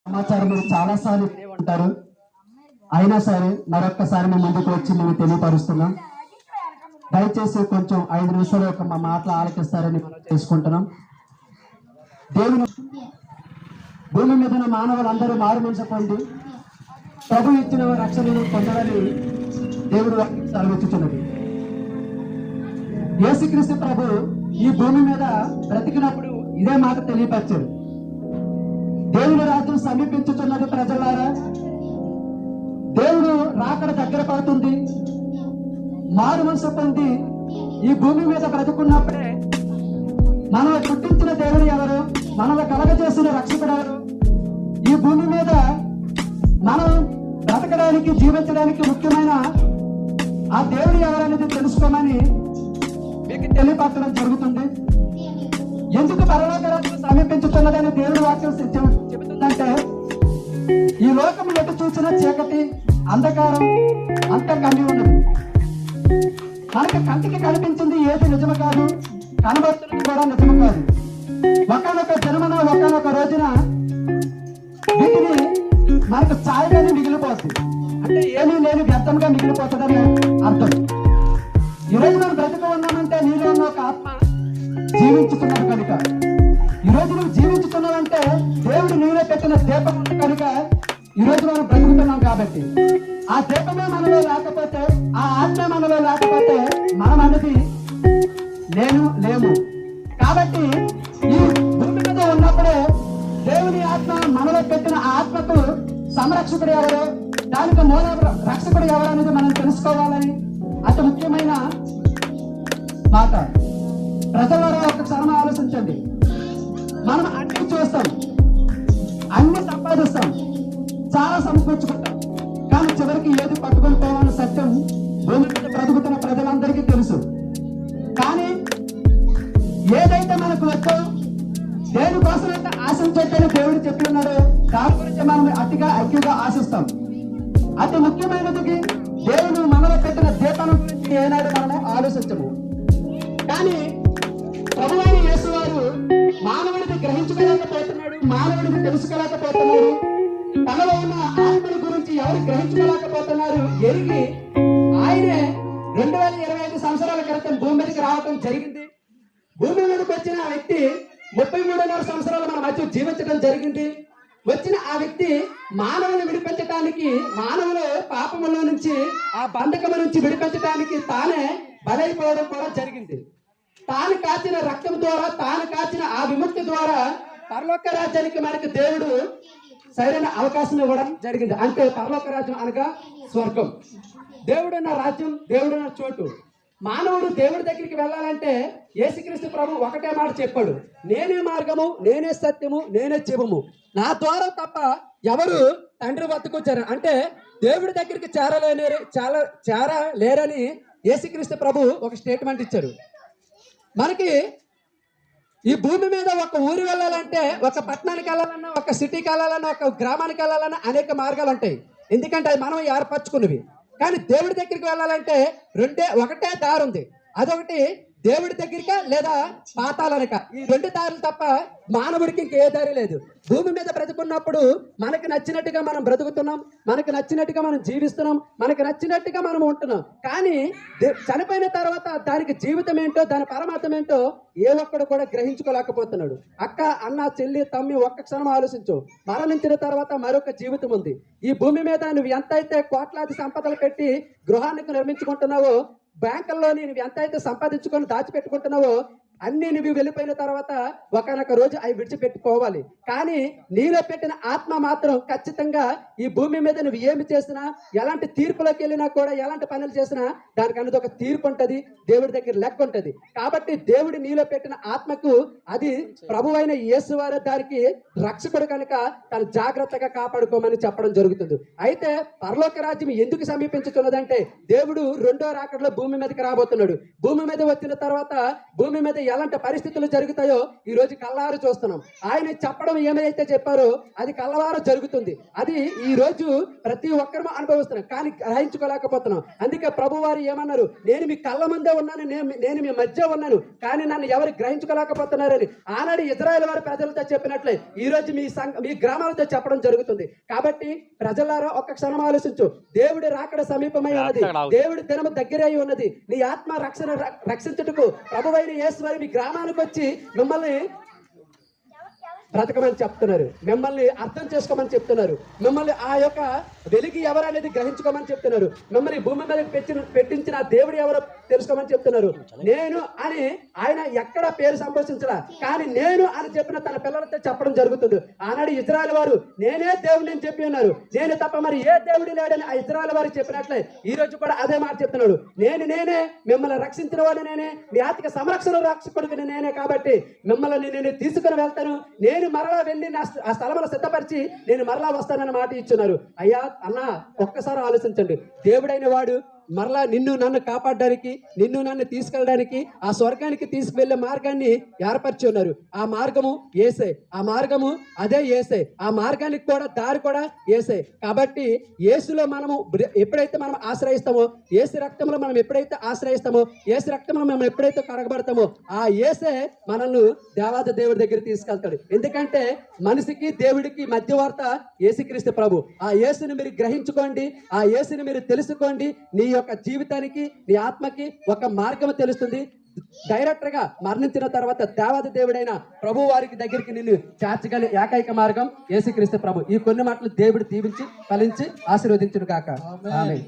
సమాచారం మీరు చాలా సార్లు వినే ఉంటారు. అయినా సరే మరొక్కసారి మేము ముందుకు వచ్చి మేము తెలియపరుస్తున్నాం. దయచేసి కొంచెం 5 నిమిషాలు ఒక మా మాటలు ఆలకిస్తారని మనం చేసుకుంటున్నాం. దేవుని భూమి మీద మానవులందరూ మారు మనసు పొంది ప్రభు ఇచ్చిన రక్షణను పొందాలని దేవుడు సెలవిచ్చుచున్నది. యేసుక్రీస్తు ప్రభు ఈ భూమి మీద బ్రతికినప్పుడు ఇదే మాట తెలియపరిచారు. దేవుని రాజ్యం సమీపించుతున్నది ప్రజలారా, దేవుడు రాకడ దగ్గర పడుతుంది. మారు మనసు పొంది ఈ భూమి మీద బ్రతుకున్నప్పుడే మనల్ని పుట్టించిన దేవుడు ఎవరు, మనల్ని కలగజేసిన రక్షకుడు ఎవరు, ఈ భూమి మీద మనం బ్రతకడానికి జీవించడానికి ముఖ్యమైన ఆ దేవుడు ఎవరనేది తెలుసుకోమని మీకు తెలియపరచడం జరుగుతుంది. ఎందుకు పరలోక రాజ్యం సమీపించుతున్నదని దేవుడి వాక్యం చెబుతుందంటే, ఈ లోకం ఎటు చూసినా చీకటి అంధకారం అంతా కమ్మి ఉన్నది. మనకి కంటికి కనిపించింది ఏది నిజము కాదు, కనబడుతున్నది కూడా నిజము కాదు. ఒకనొక జన్మన ఒకనొక రోజున వీటిని మనకు ఛాయగానే మిగిలిపోతుంది. అంటే ఏమీ లేని వ్యర్థంగా మిగిలిపోతుందని అర్థం. ఈరోజు మనం బ్రతుకు ఉన్నామంటే నీలో ఉన్న ఒక ఆత్మ జీవించుతున్నది కనుక, ఈరోజు నువ్వు జీవించుతున్నావంటే దేవుడు నీలో పెట్టిన దీపం ఉంది కనుక ఈరోజు మనం బ్రతుకుతున్నాం. కాబట్టి ఆ దీపమే మనలో లేకపోతే, ఆ ఆత్మ మనలో లేకపోతే మనం అనేది లేము. కాబట్టి ఈ భూమి మీద ఉన్నప్పుడే దేవుని ఆత్మ మనలో పెట్టిన ఆత్మకు సంరక్షకుడు ఎవరు, దానికి మూల రక్షకుడు ఎవరు అనేది మనం తెలుసుకోవాలని అతి ముఖ్యమైన మాట. ప్రజలలో ఒక క్షణం ఆలోచించండి. మనం అన్ని చూస్తాం, అన్ని సంపాదిస్తాం, చాలా సమకూర్చుకుంటాం, కానీ చివరికి ఏది పట్టుకొని పోవాలని సత్యం భూమి మీద బ్రతుకుతున్న ప్రజలందరికీ తెలుసు. కానీ ఏదైతే మనకు వచ్చో, దేనికోసమైతే ఆశించొచ్చని దేవుడు చెప్పి ఉన్నాడో దాని గురించి మనం అతిగా ఎక్కువగా ఆశిస్తాం. అతి ముఖ్యమైనది దేవుడు మనలో పెట్టిన దీపాల గురించి ఏనాడు మనము ఆలోచించము. కానీ ప్రభువైన యేసు వారు మానవుడిని గ్రహించుకోలేకపోతున్నాడు, మానవుడిని తెలుసుకోలేకపోతున్నాడు, తనలో ఉన్న ఆత్మల గురించి ఎవరు గ్రహించుకోలేకపోతున్నారు ఎరిగి ఆయనే 2025 సంవత్సరాల క్రితం భూమి మీదకి రావడం జరిగింది. భూమి మీదకి వచ్చిన ఆ వ్యక్తి 33.5 సంవత్సరాలు మన మధ్య జీవించడం జరిగింది. వచ్చిన ఆ వ్యక్తి మానవుని విడిపించడానికి, మానవులు పాపములో నుంచి ఆ బంధకము నుంచి విడిపించడానికి తానే బలైపోవడం కూడా జరిగింది. తాను కాచిన రక్తం ద్వారా, తాను కాచిన ఆ విముక్తి ద్వారా పరలోక రాజ్యానికి మనకి దేవుడు సరైన అవకాశం ఇవ్వడం జరిగింది. అంటే పరలోక రాజ్యం అనగా స్వర్గం, దేవుడున్న రాజ్యం, దేవుడున్న చోటు. మానవుడు దేవుడి దగ్గరికి వెళ్ళాలంటే యేసుక్రీస్తు ప్రభు ఒకటే మాట చెప్పాడు, నేనే మార్గము, నేనే సత్యము, నేనే జీవము, నా ద్వారా తప్ప ఎవరు తండ్రి వద్దకు అంటే దేవుడి దగ్గరికి చేరలేరని యేసుక్రీస్తు ప్రభు ఒక స్టేట్మెంట్ ఇచ్చారు. మనకి ఈ భూమి మీద ఒక ఊరు వెళ్ళాలంటే, ఒక పట్టణానికి వెళ్ళాలన్నా, ఒక సిటీకి వెళ్ళాలన్నా, ఒక గ్రామానికి వెళ్ళాలన్నా అనేక మార్గాలు ఉంటాయి. ఎందుకంటే అది మనం ఏర్పరచుకున్నవి. కానీ దేవుడి దగ్గరికి వెళ్ళాలంటే ఒకటే దారి ఉంది. అదొకటి దేవుడి దగ్గరిక లేదా పాతాలనక. ఈ 2 దారులు తప్ప మానవుడికి ఇంకే దారి లేదు. భూమి మీద బ్రతుకున్నప్పుడు మనకు నచ్చినట్టుగా మనం బ్రతుకుతున్నాం, మనకు నచ్చినట్టుగా మనం జీవిస్తున్నాం, మనకు నచ్చినట్టుగా మనం ఉంటున్నాం. కానీ చనిపోయిన తర్వాత దానికి జీవితం ఏంటో, దాని పరమార్థం ఏంటో ఏ ఒక్కడు కూడా గ్రహించుకోలేకపోతున్నాడు. అక్క, అన్న, చెల్లి, తమ్మి, ఒక్క క్షణం ఆలోచించు. మరణించిన తర్వాత మరొక జీవితం ఉంది. ఈ భూమి మీద నువ్వు ఎంతైతే కోట్లాది సంపదలు పెట్టి గృహానికి నిర్మించుకుంటున్నావో, బ్యాంకుల్లో నువ్వు ఎంత అయితే సంపాదించుకొని దాచిపెట్టుకుంటున్నావో అన్ని నువ్వు వెళ్ళిపోయిన తర్వాత ఒకనొక రోజు అవి విడిచిపెట్టుకోవాలి. కానీ నీలో పెట్టిన ఆత్మ మాత్రం ఖచ్చితంగా ఈ భూమి మీద నువ్వు ఏమి చేసినా, ఎలాంటి తీర్పులోకి వెళ్ళినా కూడా, ఎలాంటి పనులు చేసినా దానికి అన్నది ఒక తీర్పు ఉంటుంది, దేవుడి దగ్గర లెక్క ఉంటుంది. కాబట్టి దేవుడి నీలో పెట్టిన ఆత్మకు అది ప్రభువైన యేసు వారి దానికి రక్షకుడు కనుక తను జాగ్రత్తగా కాపాడుకోమని చెప్పడం జరుగుతుంది. అయితే పరలోక రాజ్యం ఎందుకు సమీపించుతున్నదంటే, దేవుడు 2వ రాకడలో భూమి మీదకి రాబోతున్నాడు. భూమి మీద వచ్చిన తర్వాత భూమి మీద ఎలాంటి పరిస్థితులు జరుగుతాయో ఈ రోజు కళ్ళారు చూస్తున్నాం. ఆయన చెప్పడం ఏమైతే చెప్పారో అది కళ్ళవారు జరుగుతుంది. అది ఈ రోజు ప్రతి ఒక్కరూ అనుభవిస్తున్నాం, కానీ గ్రహించుకోలేకపోతున్నాం. అందుకే ప్రభు వారు ఏమన్నారు, నేను మీ కళ్ళ ముందే ఉన్నాను, నేను మీ మధ్య ఉన్నాను, కానీ నన్ను ఎవరు గ్రహించుకోలేకపోతున్నారని ఆనాడు ఇజ్రాయెల్ వారి ప్రజలతో చెప్పినట్లే ఈ రోజు మీ గ్రామాలతో చెప్పడం జరుగుతుంది. కాబట్టి ప్రజలారా ఒక్క క్షణం ఆలోచించు. దేవుడి రాకడ సమీపమై ఉన్నది, దేవుడి దినము దగ్గర అయి ఉన్నది. నీ ఆత్మ రక్షించుటకు ప్రభువైన యేసు వారు మీ గ్రామానికి వచ్చి మిమ్మల్ని బ్రతకమని చెప్తున్నారు, మిమ్మల్ని అర్థం చేసుకోమని చెప్తున్నారు, మిమ్మల్ని ఆ యొక్క వెలిగి ఎవరు అనేది గ్రహించుకోమని చెప్తున్నారు, మిమ్మల్ని భూమి మీద పెట్టించిన దేవుడు ఎవరో తెలుసుకోమని చెప్తున్నారు. నేను అని ఆయన ఎక్కడ పేరు సంభాషించరా, కానీ నేను అని చెప్పిన తన పిల్లలతో చెప్పడం జరుగుతుంది. ఆనాడు ఇజ్రాయెల్ వారు నేనే దేవుడిని అని చెప్పి ఉన్నారు, నేను తప్ప మరి ఏ దేవుడు లేడని ఆ ఇజ్రాయెల్ వారు చెప్పినట్లే ఈ రోజు కూడా అదే మాట చెప్తున్నాడు. నేనే మిమ్మల్ని రక్షించిన వాడు నేనే, మీ ఆర్థిక సంరక్షణ రక్షకుడిని నేనే, కాబట్టి మిమ్మల్ని నేను తీసుకుని వెళ్తాను, నేను మరలా వెళ్ళి ఆ స్థలంలో సిద్ధపరిచి నేను మరలా వస్తానని మాట ఇచ్చున్నారు. అయ్యా అన్న ఒక్కసారి ఆలోచించండి, దేవుడైన వాడు మరలా నిన్ను నన్ను కాపాడడానికి, నిన్ను నన్ను తీసుకెళ్ళడానికి ఆ స్వర్గానికి తీసుకువెళ్లే మార్గాన్ని ఏర్పరిచి ఉన్నారు. ఆ మార్గము యేసే, ఆ మార్గము అదే యేసే, ఆ మార్గానికి కూడా దారి కూడా యేసే. కాబట్టి యేసులో మనము ఎప్పుడైతే మనం ఆశ్రయిస్తామో, యేసు రక్తంలో మనం ఎప్పుడైతే ఆశ్రయిస్తామో, యేసు రక్తంలో మనం ఎప్పుడైతే కడగబడతామో ఆ యేసే మనల్ని దేవాది దేవుడి దగ్గర తీసుకెళ్తాడు. ఎందుకంటే మనిషికి దేవుడికి మధ్యవార్త యేసుక్రీస్తు ప్రభు. ఆ యేసుని మీరు గ్రహించుకోండి, ఆ యేసుని మీరు తెలుసుకోండి. నీ యొక్క జీవితానికి, నీ ఆత్మకి ఒక మార్గం తెలుస్తుంది. డైరెక్టర్ గా మరణించిన తర్వాత దేవాది దేవుడైన ప్రభు వారికి దగ్గరికి నిన్ను చేర్చగల ఏకైక మార్గం యేసుక్రీస్తు ప్రభు. ఈ కొన్ని మాటలు దేవుడు దీవించి ఫలించి ఆశీర్వదించును గాక. ఆమేన్.